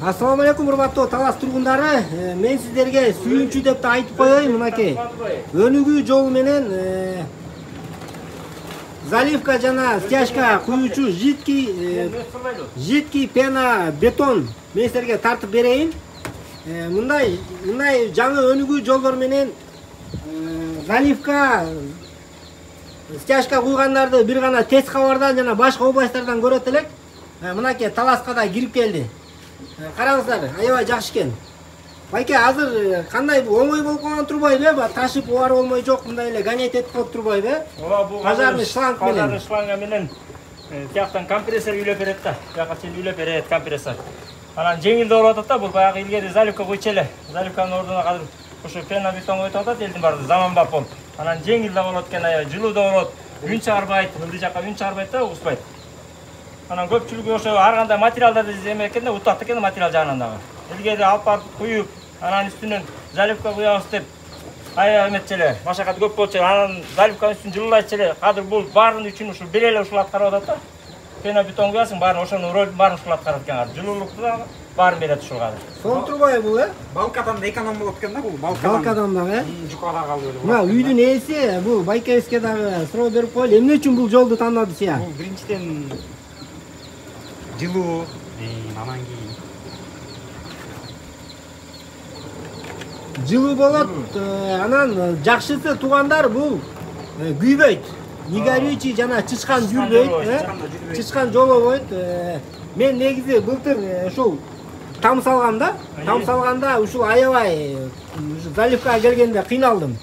Assalamu alaikum урматтуу Талас тургундары. Мен сиздерге сүйүнчү деп да айтып коеюн, мынакей. Өнүгүү жол менен заливка жана стяжка куюучу жидкий пена бетон мен сиздерге тартып берейин. Мындай жаңы өнүгүү жолдор менен заливка стяжка куйгандарды бир гана Тез кабардан жана башка областтардан көрөт элек. Мынакей Таласка да кирип келди. Караңыздар, аябай жакшы экен. Байке, азыр кандай оңой болуп калган турбайбы? Ташып убар болмой жок, мындай эле гонять этип коюп турбайбы? Ооба, бул пожарный шланг менен. Пожарный шланга менен тияктан компрессор үйлөп берет да. Тияка чейин үйлөп берет компрессор. Анан жеңил да болуп атат да, бул баягы илгери заливка койчу эле. Заливканын ордуна азыр ошо пена бетон коюп атат, элдин баары заманбап болуп. Анан жеңил да болот экен, аябай жылуу да болот. Үн чыгарбайт, ылдый жакка үн чыгарбайт да, угуспайт. Анан көпчүлүгү ошо ар кандай материалдарды эме экен да, утат экен материал жагынан дагы. Илгери алып барып куюп, анан үстүнөн заливка куябыз деп аябай эметчү эле, машакаты көп болчу. Анан заливканын үстүн жылуулайчу эле. Азыр бул баарынын үчүн ушул бир эле ушул аткарып атат да. Пена бетон куясың, баарын ошонун ролун баарын ушул аткарат экен азыр. Жылуулукту дагы баарын берет ушул азыр. Сол турбайбы бул, Балкадан да эконом болот экен да бул, балкадан дагы. Жукада калды эле. Мына үйдүн ээси бул байкебизге дагы суроо берип коелу. Эмне үчүн бул жолду тандады сия? Бул биринчиден жылуу, анан кийин жылуу болот, анан жакшысы туугандар бул күйбөйт. Не горючий жана чычкан жүрбөйт, чычкан жолобойт. Мен негизи былтыр ушул там салгам да. Там салганда ушул аябай заливкага келгенде кыйналдым.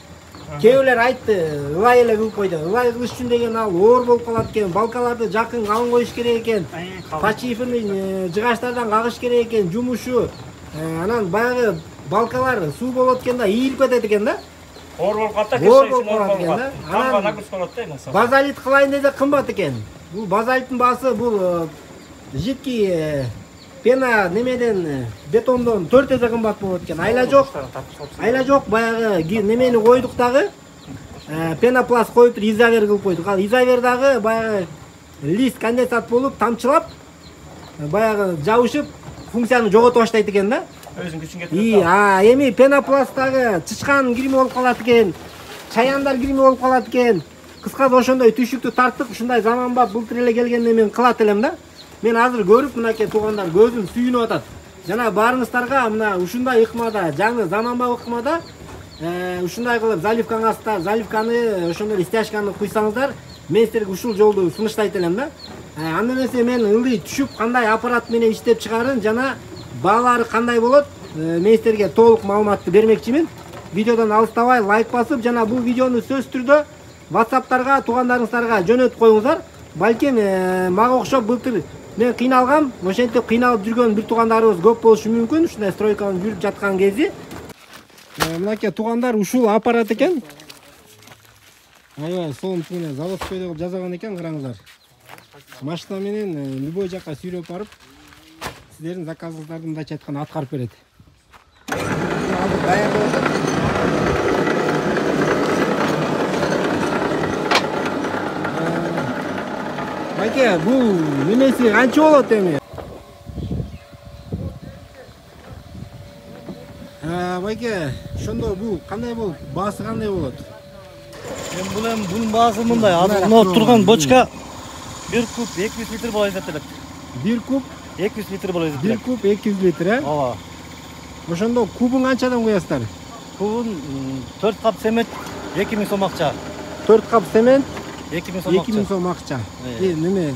Кээ бирлер айтты, ылай эле кылып койду. Ылай кылыш үчүн деген ал оор болуп калат экен. Балкаларды жакын калың коюш керек экен. Пачифный жыгачтардан кагыш керек экен, жумушу. Анан баягы балкалар суу болот экен да, ийилип кетет экен да. Оор болуп калат да, оор болуп калат экен да. Анан нагрузка болот да, мисалы. Базалит кылайын деде кымбат экен. Бул базалиттин баасы бул жидкий пена немеден бетондон 4 эсе кымбат болот экен. Айла жок, баягы немени койдук дагы. Пенопласт коюп изовер кылып койдук. Ал изовер дагы баягы лист конденсат болуп тамчылап, баягы жабышып функцияны жоготуп баштайт экен да. Өзүнүн күчүн кетирип. Эми пенопласт дагы чычкан кирими болуп калат экен. Чаяндар кирими болуп калат экен. Кыскасы ошондой түйшүктү тарттык, ушундай заманбап былтыр эле келгенде мен кылат элем да. Мен азыр көрүп мынакей туугандар көзүм сүйүнүп атат. Жана баарыңыздарга мына ушундай ыкмада, жаңы заманбап ыкмада ушундай кылып заливканы ошондой эле стяжканы куйсаңыздар, мен силерге ушул жолду сунуштайт элем да. Анда эмесе мен ылдый түшүп кандай аппарат менен иштеп чыгарын жана баалары кандай болот, мен силерге толук маалыматты бермекчимин. Видеодон алыстабай лайк басып жана бул видеону сөзсүз түрдө WhatsApp'тарга, туугандарыңыздарга жөнөтүп коюңуздар. Балким мага окшоп былтыр мен кыйналгам, ошентип кыйналып жүргөн бир туугандарыбыз көп болушу мүмкүн. Ушундай стройканын жүрүп жаткан кези. Мынакей туугандар ушул аппарат экен. Аябай сонун менен заводской деп жазган экен, караңыздар. Машина менен любой жакка сүйрөп барып, сиздердин заказыңыздарды мындайча айтканда аткарып берет. Азыр даярдап Байке, бул немеси канча болот эми? Байке, ошондо бул кандай болуп, баасы кандай болот? Bunun baası mınday. Azır turgan boçka 1 kup 200 litre bolay деп элек. 1 kup 200 litre bolay деп 1 элек. kup 200 litre. Ооба. Ошондо кубун канчадан куясыздар? Kubun 4 kap semet 2000 сом акча. 4 кап семент 2000 сом акча. 2000 сом акча. Неме?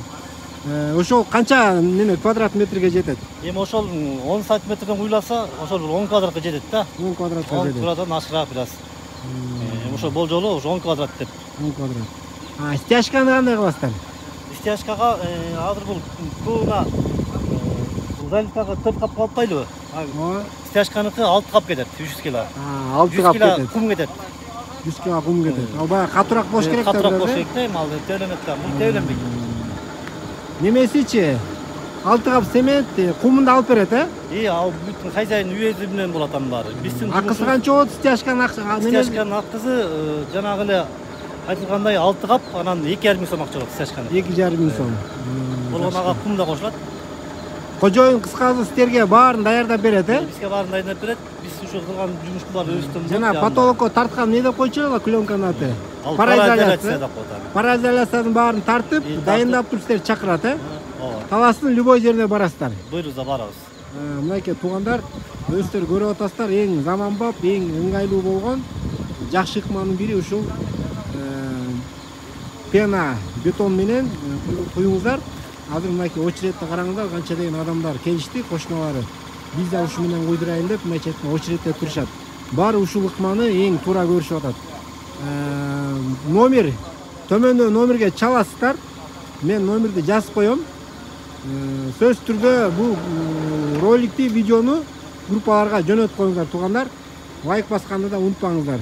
Ошол канча неме квадрат метрге жетет? Эми ошол 10 сантиметрден куйласа, ошол 10 квадратка жетет да. 10 квадратка 10 жетет. квадратдан ашыраак бираз. Ошо болжолу ошо 10 квадрат деп. 10 квадрат. Стяжканы кандай кыласыздар? Стяжкага азыр бул кубуна заливкага 4 кап калып калбайбы? Стяжканыкы 6 кап кетет, 300 кг. 6 кап кетет. 100 кг кум кетет. 100 кг кум кетет. Ал баягы катуураак болуш керек да. Катуураак болуш керек да, ал төөленет да. Бул төөленбейт. Немесичи? 6 кап семент кумун да алып берет, Ал бүтүн хозяин үйөзү менен болот анын баары. Биздин акысы канча болот стяжканын стяжканын акысы жанагы эле айтылгандай 6 кап, анан 2,5 миң сом акча болот стяжканы. 2,5 миң сом. Болгон ага кум да кошулат. Кожоюн кыскасы силерге баарын даярдап берет, Бизге баарын дайындап берет. Биз ушул кылган жумушту өзүбүздөн Жана потолокко тарткан не деп койчу эле пленканын аты? параизоляция деп коет. Параизоляциянын баарын тартып, дайындап туруп силерди чакырат, Ооба. Таластын любой жерине барасыздар. Буйруза барабыз. Мынакей туугандар, өзүңөр көрүп атасыздар, эң заманбап, эң ыңгайлуу болгон жакшы ыкманын бири ушул пена бетон менен куюңуздар. Азыр мынакей очередти караңыздар, канча деген адамдар келишти, кошуналары. Биз да ушу менен куйдурайын деп, мына чертен очередте турушат. Баары ушул ыкманы эң туура көрүшүп атат. Номер, төмөндө номерге чаласыздар. Мен номерди жазып коем. Сөз түрдө бул роликти, видеону группаларга жөнөтүп коюңуздар туугандар. Лайк басканды да унутпаңыздар.